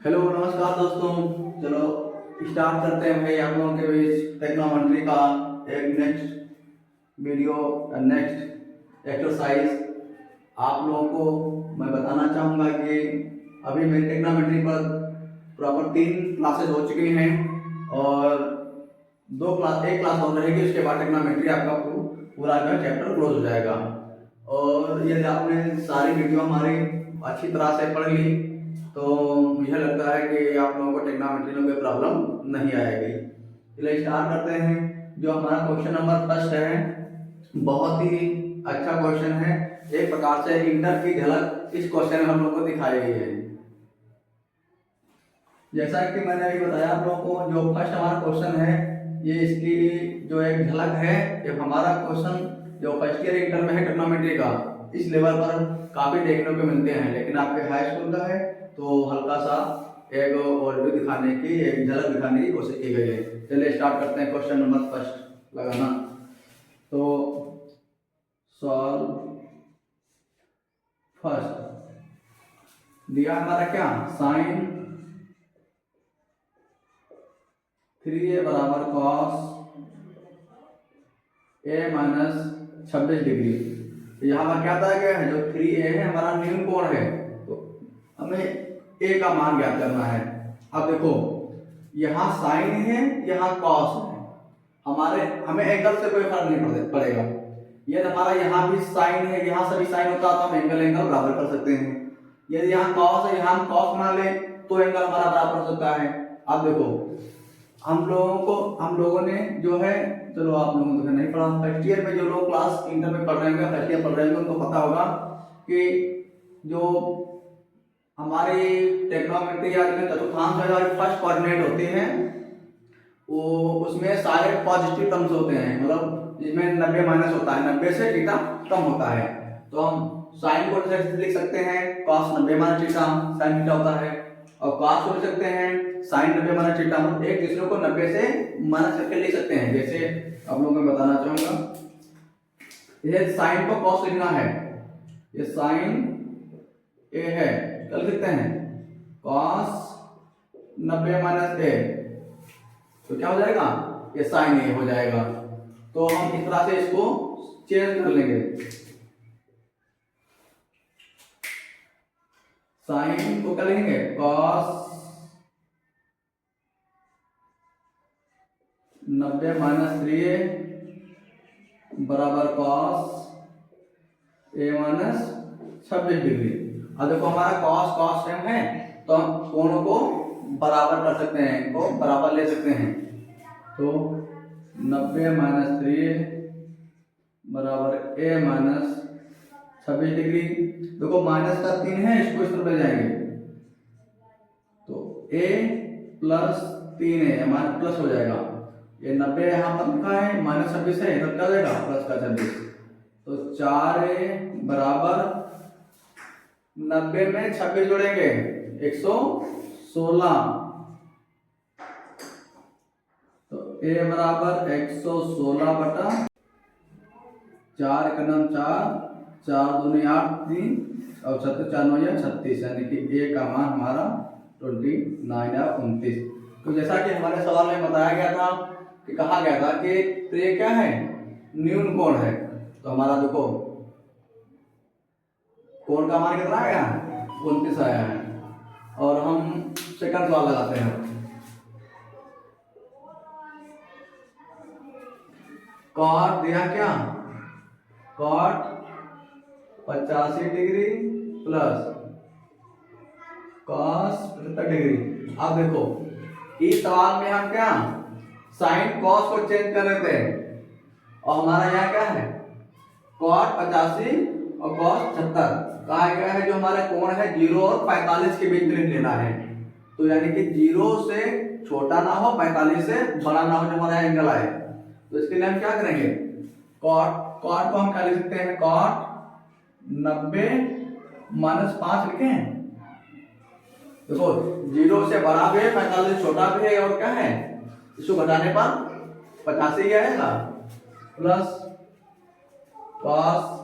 Hello नमस्कार दोस्तों। चलो स्टार्ट करते हैं भाई आप लोगों के बीच टेक्नोमेट्री का एक नेक्स्ट वीडियो नेक्स्ट एक्सरसाइज। आप लोगों को मैं बताना चाहूँगा कि अभी मेरी टेक्नोमेट्री पर प्रॉपर 3 क्लासेस हो चुकी हैं और एक क्लास और रहेगी। उसके बाद टेक्नोमेट्री आपका पूरा जो चैप्टर क्लोज हो जाएगा। और यदि आपने सारी वीडियो हमारी अच्छी तरह से पढ़ ली तो मुझे लगता है कि आप लोगों को टेक्नोमेट्री में कोई प्रॉब्लम नहीं आएगी। चलिए स्टार्ट करते हैं। जो हमारा क्वेश्चन नंबर फर्स्ट है, बहुत ही अच्छा क्वेश्चन है। एक प्रकार से इंटर की झलक इस क्वेश्चन में हम लोग को दिखाई गई है। जैसा कि मैंने अभी बताया आप लोगों को, जो फर्स्ट हमारा क्वेश्चन है ये इसकी जो एक झलक है। जब हमारा क्वेश्चन जो फर्स्ट ईयर इंटर में है टेक्नोमेट्री का, इस लेवल पर काफी देखने को मिलते हैं, लेकिन आपके हाई स्कूल का है तो हल्का सा एक ओवरव्यू दिखाने की, एक झलक दिखाने की कोशिश की गई है। चलिए स्टार्ट करते हैं। क्वेश्चन नंबर फर्स्ट लगाना तो सॉल्व फर्स्ट दिया हमारा क्या, साइन 3a बराबर कॉस a माइनस 26 डिग्री। तो यहाँ पर क्या बताया गया है, जो 3a है हमारा न्यून कोण है, तो हमें a का मान ज्ञात करना है। अब देखो यहाँ साइन है, यहाँ कॉस है, हमें एंगल से कोई फर्क नहीं पड़ेगा। यदि हमारा यहाँ भी साइन है, यहाँ से भी साइन होता तो हम एंगल बराबर कर सकते हैं। यदि यहाँ कॉस है, यहाँ हम कॉस बना ले तो एंगल हमारा बराबर हो सकता है। अब देखो हम लोगों ने जो है, चलो आप लोगों ने नहीं पढ़ा, फर्स्ट ईयर में जो लोग क्लास इंटर में पढ़ रहे होंगे, फर्स्ट ईयर पढ़ रहे होंगे, उनको पता होगा कि जो हमारी टेक्नोमेट्री या चतुर्थांश फर्स्ट कोऑर्डिनेट होती है वो उसमें सारे पॉजिटिव टर्म्स होते हैं, मतलब जिसमें 90 माइनस होता है, 90 से थीटा कम होता है। तो हम साइन को लिख सकते हैं cos 90 minus theta, sine theta होता है, और cos को लिख सकते हैं साइन 90 माइनस थीटा। हम एक दूसरे को 90 से माइनस करके लिख सकते हैं। जैसे आप लोगों को मैं बताना चाहूंगा, ये साइन को cos लिखना है, ये साइन a है, क्या लिख सकते हैं cos 90 माइनस a, तो क्या हो जाएगा, ये साइन a हो जाएगा। तो हम इस तरह से इसको चेंज कर लेंगे, साइन को क्या लिखेंगे cos 90 माइनस 3a बराबर cos a माइनस 26 डिग्री। अब देखो हमारा cos सेम है तो हम कोणों को बराबर कर सकते हैं, इनको बराबर ले सकते हैं। तो 90 माइनस 3a बराबर a माइनस 26 डिग्री। देखो माइनस का 3 है, इसको इस तरफ ले जाएंगे तो a प्लस 3a हमारा प्लस हो जाएगा। ये 90 यहाँ पर लिखा है, माइनस 26 है, इधर क्या जाएगा प्लस का 26। तो 4a बराबर 90 में 26 जोड़ेंगे 116, तो a बराबर 116 बटा 4 का नाम 4, 4 दूनी 8, 3 और 36 4 9 या 36, यानी कि a का मान हमारा 29 या 29। तो जैसा कि हमारे सवाल में बताया गया था कि कहा गया था कि तो ये क्या है, न्यून कोण है। तो हमारा देखो कोण का मान कितना आया है, 29 आया है। और हम सेकंड सवाल लगाते हैं। कॉट दिया क्या, cot 85 degree plus cos 75 degree. अब देखो इस सवाल में हम क्या साइन कॉस को चेंज कर रहे थे, और हमारा यहाँ क्या है कॉट 85 और कॉस 76। कहा गया है जो हमारा कोण है 0 और 45 के बीच में लेना है। तो यानी कि 0 से छोटा ना हो, 45 से बड़ा ना हो, जो हमारा एंगल आए। तो इसके लिए हम क्या करेंगे, कॉट को हम क्या लिख सकते हैं, कॉट 90 माइनस 5 लिखे हैं। देखो 0 से बड़ा भी है, 45 छोटा भी है, और क्या है इसको घटाने पर 85 आएगा प्लस cos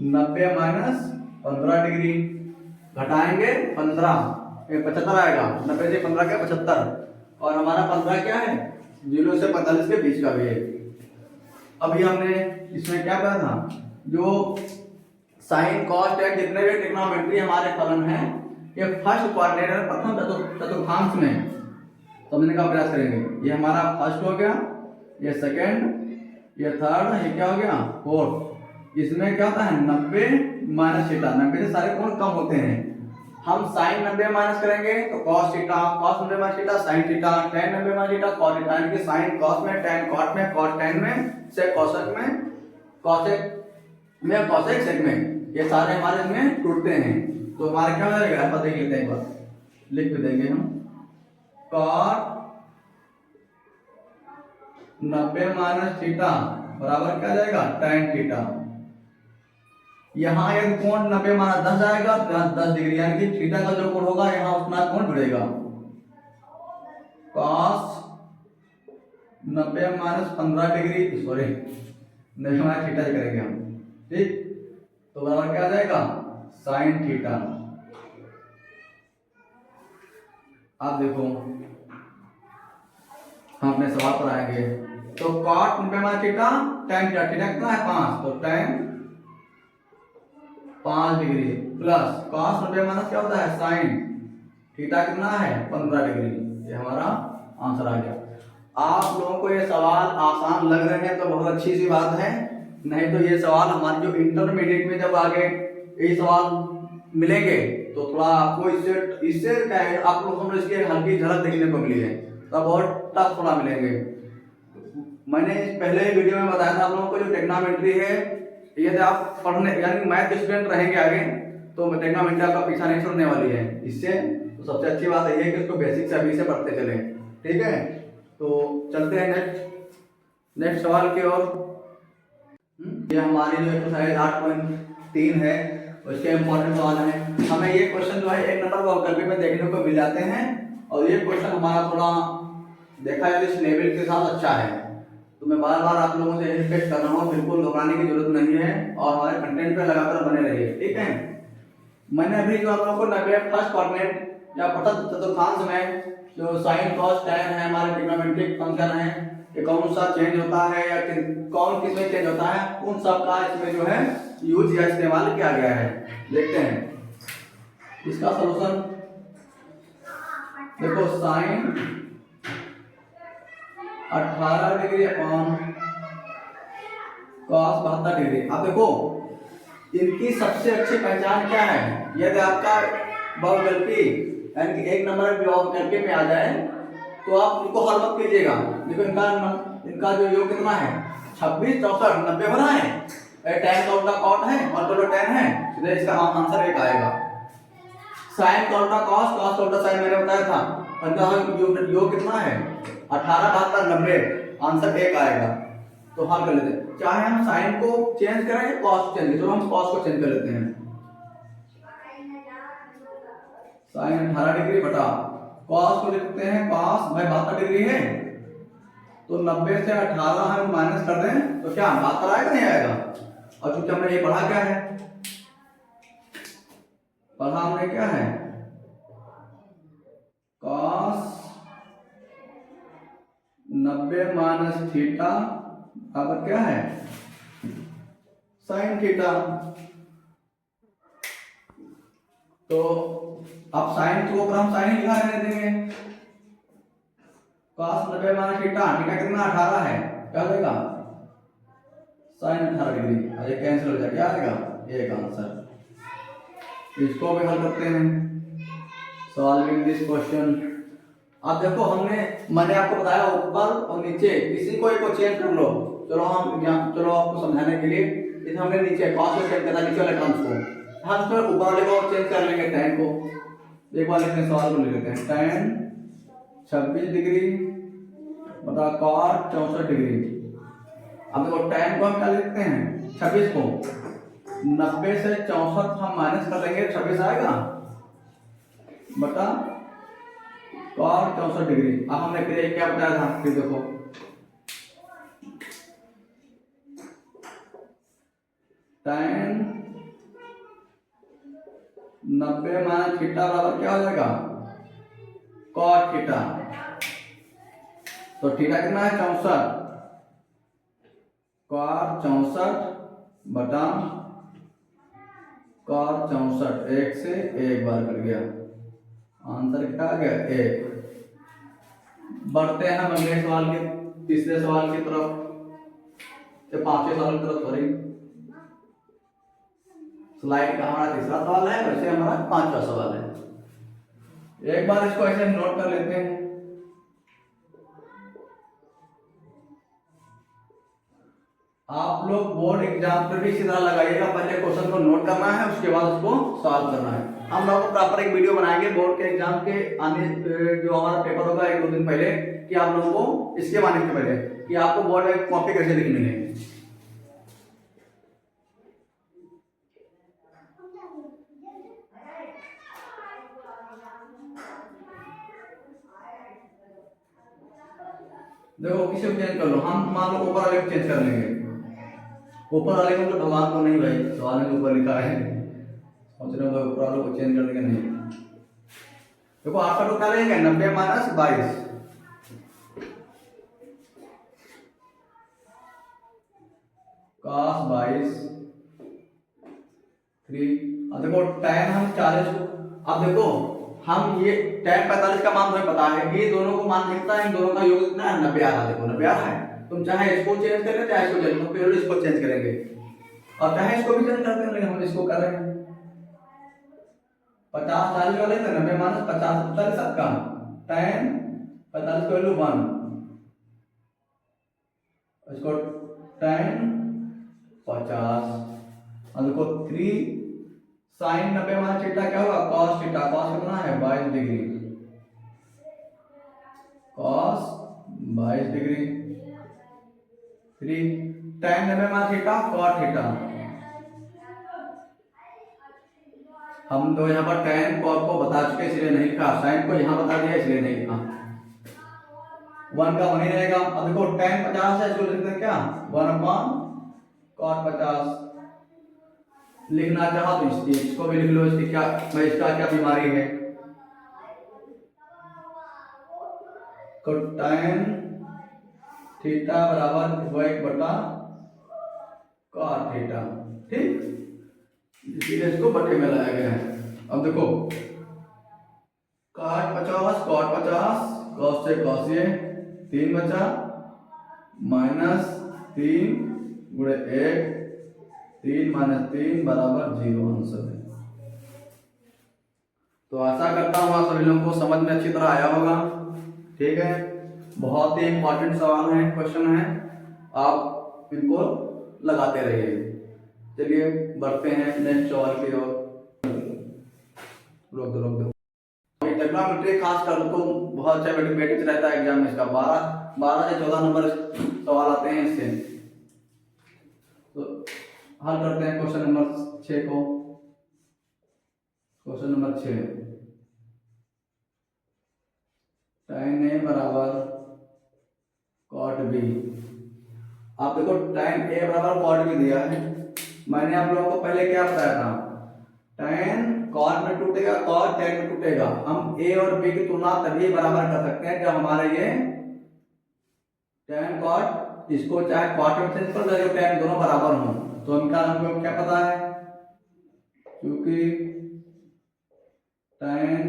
90 माइनस 15 डिग्री, घटाएंगे 15 ये 75 आएगा, 90 से 15 क्या 75, और हमारा 15 क्या है 0 से 45 के बीच का भी है। अभी हमने इसमें क्या कहा था, जो साइन कॉस टैन जितने भी ट्रिग्नोमेट्री हमारे फलन हैं ये फर्स्ट क्वाड्रेंट प्रथम चतुर्थांश में समझने का प्रयास करेंगे। ये हमारा फर्स्ट हो गया, ये सेकंड, ये थर्ड, ये क्या हो गया फोर्थ। इसमें क्या होता है 90 माइनस थीटा, 90 से सारे कोण कम होते हैं। हम साइन 90 माइनस करेंगे तो cos theta, cos 90 minus theta sine theta, tan 90 minus theta cos theta, यानी कि साइन कॉस में, tan कॉट में, कॉट tan में, सेक कॉसेक में, कॉसेक में, कॉसेक सेक में, ये सारे हमारे इसमें टूटते हैं। तो हमारे क्या हो जाएगा, आप देख लेते हैं एक बार, लिख भी देंगे हम, कॉट 90 माइनस थीटा बराबर क्या जाएगा tan थीटा। यहाँ एक कोण 90 माइनस 10 जाएगा, 10 डिग्री, यानी कि थीटा का जो कोण होगा यहाँ उतना कोण जुड़ेगा। कॉस 90 माइनस 15 डिग्री, सॉरी नहीं हमारा थीटा ही करेंगे हम, ठीक। तो बराबर क्या आ जाएगा साइन थीटा। आप देखो हम अपने सवाल पर आएंगे, तो cot 90 minus theta, tan theta, theta कितना है 5, तो tan 5 degree plus cos 90 minus क्या होता है साइन थीटा कितना है 15 डिग्री। ये हमारा आंसर आ गया। आप लोगों को ये सवाल आसान लग रहे हैं तो बहुत अच्छी सी बात है, नहीं तो ये सवाल हमारे जो इंटरमीडिएट में जब आगे ये सवाल मिलेंगे तो थोड़ा आपको इससे क्या है, आप लोगों को इसकी हल्की झलक देखने को मिली है, तब बहुत टफ थोड़ा मिलेंगे। मैंने पहले ही वीडियो में बताया था आप लोगों को, जो ट्रिग्नोमेट्री है यदि आप पढ़ने यानी मैथ के स्टूडेंट रहेंगे आगे तो ट्रिग्नोमेट्री आपका पीछा नहीं छोड़ने वाली है। इससे तो सबसे अच्छी बात यही है कि इसको बेसिक से अभी से पढ़ते चले, ठीक है। तो चलते हैं नेक्स्ट सवाल की ओर। ये हमारी जो एक्सरसाइज 8.3 है उसके इम्पोर्टेंट सवाल है। हमें ये क्वेश्चन जो है एक नंबर वैकल्पिक में देखने को मिल जाते हैं, और ये क्वेश्चन हमारा थोड़ा देखा जाए इस लेवल के साथ अच्छा है, तो मैं बार बार आप लोगों से रिक्वेस्ट कर रहा हूँ, बिल्कुल घबराने की जरूरत नहीं है और हमारे कंटेंट पे लगातार बने रहिए, ठीक है। मैंने अभी जो आप लोगों को 90 फर्स्ट क्वाड्रेंट या प्रथम चतुर्थांश में जो साइन कॉस टैन है हमारे ट्रिग्नोमेट्रिक फंक्शन है कि कौन सा चेंज होता है या कौन किस में चेंज होता है, उन सब का इसमें जो है यूज या इस्तेमाल किया गया है। देखते हैं इसका सॉल्यूशन। देखो sine 18 degree upon cos 72 degree. अब देखो इनकी सबसे अच्छी पहचान क्या है, यदि आपका बहुविकल्पी यानी कि एक नंबर बहुविकल्पी में आ जाए तो आप उनको हल मत कीजिएगा। देखो इनका जो योग कितना है 26, 64, 90 बना है, tan का उल्टा कॉट है और टोटल tan है, इसलिए इसका आंसर 1 आएगा। साइन का उल्टा कॉस, कॉस का उल्टा साइन मैंने बताया था, इनका योग कितना है 18, 72, 90, आंसर 1 आएगा। तो हल कर लेते हैं, चाहे हम साइन को चेंज करें या कॉस चेंज करें, तो हम कॉस को चेंज कर लेते हैं। साइन 18 डिग्री बटा कॉस को लिखते हैं कॉस भाई 72 डिग्री है, तो 90 से 18 हम माइनस कर दें तो क्या 72 आएगा नहीं आएगा। और चूंकि हमने ये पढ़ा क्या है, पढ़ा हमने क्या है कॉस 90 माइनस थीटा बराबर क्या है साइन थीटा। तो अब साइन को ऊपर हम साइन ही लिखा रहने देंगे, cos 90 माइनस थीटा, थीटा कितना 18 है, क्या हो जाएगा साइन 18 डिग्री, और ये कैंसिल हो जाएगा, क्या आएगा एक आंसर। इसको भी हल करते हैं, सॉल्विंग दिस क्वेश्चन। अब देखो मैंने आपको बताया ऊपर और नीचे किसी को एक को चेंज कर लो, चलो आपको समझाने के लिए इसे हमने नीचे cos को चेंज करना, नीचे वाले टर्म्स को हम फिर ऊपर वाले को चेंज कर लेंगे tan को। एक बार लिखते हैं सवाल को, लिख लेते हैं tan 26 डिग्री बटा cot 64 डिग्री। अब देखो tan को हम क्या लिखते हैं 26 को 90 से 64 हम माइनस कर लेंगे, 26 आएगा बटा cot 64 डिग्री। अब हमने फिर क्या बताया था, फिर देखो tan 90 माइनस थीटा बराबर क्या हो जाएगा कॉट थीटा। तो थीटा कितना है 64, कॉट 64 बटा कॉट 64, एक से एक बार कट गया, आंसर क्या आ गया 1। बढ़ते हैं हम अगले सवाल के तीसरे सवाल की तरफ, पांचवें सवाल की तरफ, सॉरी। स्लाइड का हमारा तीसरा सवाल है, वैसे हमारा पांचवा सवाल है। एक बार इसको ऐसे नोट कर लेते हैं। आप लोग बोर्ड एग्जाम पर भी इसी तरह लगाइएगा, पहले क्वेश्चन को नोट करना है, उसके बाद उसको सॉल्व करना है। हम लोग को प्रॉपर एक वीडियो बनाएंगे बोर्ड के एग्जाम के आने जो हमारा पेपर होगा 1-2 दिन पहले, कि आप लोगों को इसके आने से पहले कि आपको बोर्ड में कॉपी कैसे लिखनी है। देखो किसी को चेंज कर लो, हम मान लो ऊपर वाले को चेंज कर लेंगे, ऊपर वाले को तो भगवान को नहीं भाई, सवाल में ऊपर लिखा है, सोच रहे हो ऊपर वालों को चेंज कर देंगे, नहीं। देखो आपका तो क्या रहेगा 90 माइनस 22, cos 22 3। अब देखो tan हम 40 को, अब देखो हम ये tan 45 का मान तुम्हें पता है, ये दोनों को मान लिखता है, इन दोनों का योग कितना है 90 आ रहा है। देखो 90 आ रहा है, तुम चाहे इसको चेंज कर ले चाहे इसको चेंज, तो फिर इसको चेंज करेंगे और चाहे इसको भी चेंज करते हैं, लेकिन हम इसको कर रहे हैं 50 40 वाले थे 90 माइनस 50 40 सबका tan 45 को वैल्यू 1, इसको tan 50, और देखो 3 sin 90 माइनस थीटा क्या होगा cos थीटा, cos कितना है 22 degree, cos 22 degree 3 tan 90 minus theta cot theta. हम तो यहाँ पर tan cot को बता चुके इसलिए नहीं लिखा, sin को यहाँ बता दिया इसलिए नहीं लिखा, 1 का 1 ही रहेगा। अब देखो tan 50 है, इसको लिखते हैं क्या 1/cot 50, लिखना चाहो तो इसको भी लिख लो, इसकी क्या भाई इसका क्या बीमारी है, तो tan थीटा बराबर 1/cot थीटा, ठीक, इसीलिए इसको बटे में लाया गया है। अब देखो cot 50 cot 50 cos से cos ये 3 बचा माइनस 3 गुणे 1 3 माइनस 3 बराबर 0 आंसर है। तो आशा करता हूँ आप सभी लोगों को समझ में अच्छी तरह आया होगा, ठीक है। बहुत ही इंपॉर्टेंट सवाल है, क्वेश्चन है, आप इनको लगाते रहिए। चलिए बढ़ते हैं नेक्स्ट सवाल की ओर। रोक दो ट्रिग्नोमेट्री खास कर तो बहुत अच्छा वेटेज रहता है एग्जाम में, इसका 12 से 14 नंबर सवाल आते हैं इससे। तो हल करते हैं क्वेश्चन नंबर 6 को। क्वेश्चन नंबर 6, tan A बराबर cot B। आप देखो tan A बराबर cot B दिया है, मैंने आप लोगों को पहले क्या बताया था, tan cot में टूटेगा cot tan में टूटेगा। हम A और B की तुलना तभी बराबर कर सकते हैं जब हमारे ये tan cot इसको चाहे cot में चेंज कर दो, tan दोनों बराबर हों। तो इनका हमको क्या पता है, क्योंकि tan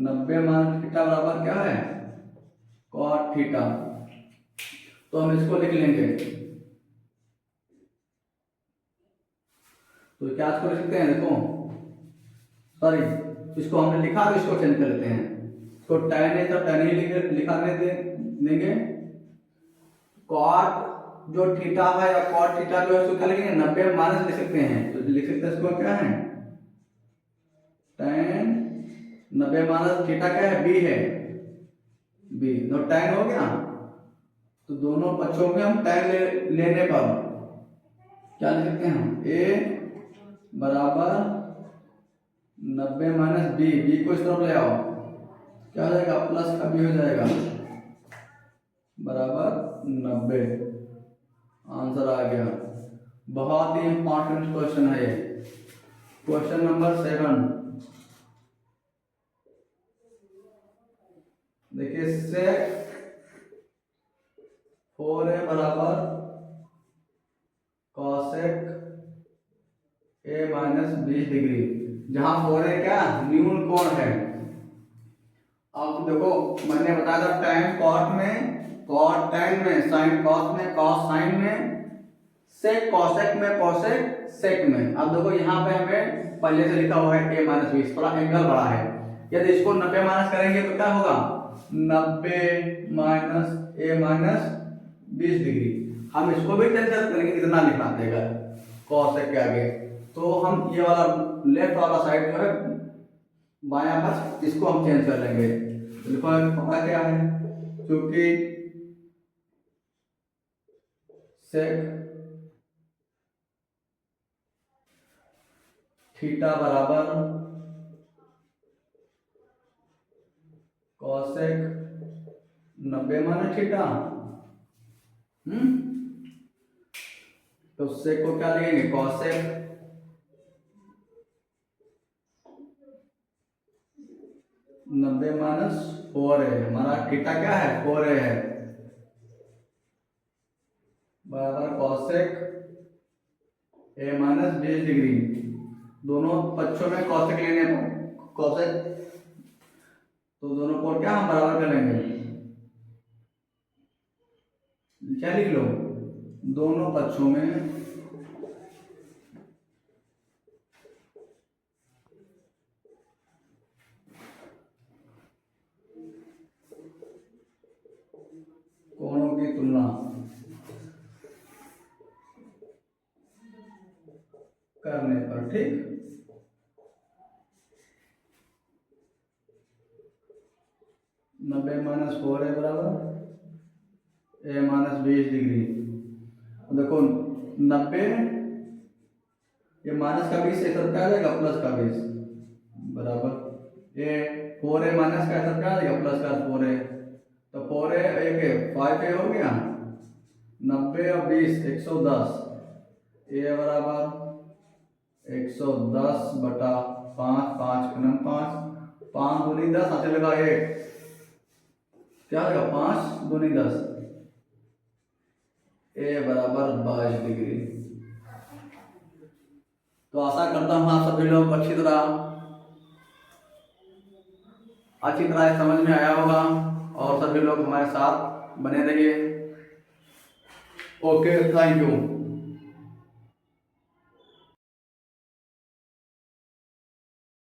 90 मान थीटा बराबर क्या है cot थीटा, तो हम इसको लिख लेंगे। तो क्या इसको लिख सकते हैं, देखो सॉरी इसको हमने लिखा तो इसको चेंज कर लेते हैं, तो tan है तो tan ही लिखा देंगे, cot जो थीटा है या cot थीटा जो है उसको क्या लिखेंगे 90 माइनस लिख सकते हैं, तो लिख सकते हैं इसको क्या है tan 90 माइनस थीटा क्या है b है, b तो tan हो गया। तो दोनों पक्षों में हम tan लेने पर क्या लिख सकते हैं हम a बराबर 90 माइनस b को इस तरफ ले आओ, क्या हो जाएगा प्लस का b हो जाएगा बराबर 90, आंसर आ गया। बहुत ही इंपॉर्टेंट क्वेश्चन है ये। क्वेश्चन नंबर 7, देखिए सेक 4a बराबर कॉसेक a माइनस 20 डिग्री, जहां 4a क्या न्यून कोण है। अब देखो मैंने बताया था tan cot में, cot tan में, sin cos में, cos sin में, सेक कॉसेक में, कॉसेक सेक में। अब देखो यहाँ पे हमें पहले से लिखा हुआ है a माइनस 20, थोड़ा एंगल बड़ा है। यदि इसको 90 माइनस करेंगे तो क्या होगा, 90 माइनस a माइनस 20 डिग्री। हम इसको भी कैंसिल करेंगे, कितना लिखना पड़ेगा कॉसेक के आगे, तो हम ये वाला लेफ्ट वाला साइड जो है बायां पास, इसको हम चेंज कर लेंगे। देखो पता क्या है, क्योंकि सेक थीटा बराबर कॉसेक 90 माइनस थीटा, तो सेक को क्या लिखेंगे, कॉसेक 90 माइनस 4a, हमारा थीटा क्या है 4a है, बराबर कॉसेक a माइनस 20 डिग्री। दोनों पक्षों में कॉसेक लेने पर कॉसेक, तो दोनों कोण क्या हम बराबर कर लेंगे, क्या लिख लो, दोनों पक्षों में कोणों की तुलना करने पर, ठीक। 90 माइनस 4a बराबर a माइनस 20 डिग्री। देखो 90, ये माइनस का 20 इधर क्या आ जाएगा, प्लस का 20 बराबर ये 4a माइनस का इधर क्या आ जाएगा, प्लस का 4a, तो 4a एक 5a हो गया, 90 और 20 110, a बराबर 110 बटा 5, 5 गुणन 5, 5 दूनी 10, आते लगा 1, क्या आएगा 5 दूनी 10, a बराबर 22 डिग्री। तो आशा करता हूँ आप सभी लोग अच्छी तरह समझ में आया होगा, और सभी लोग हमारे साथ बने रहिए। Okay, thank you.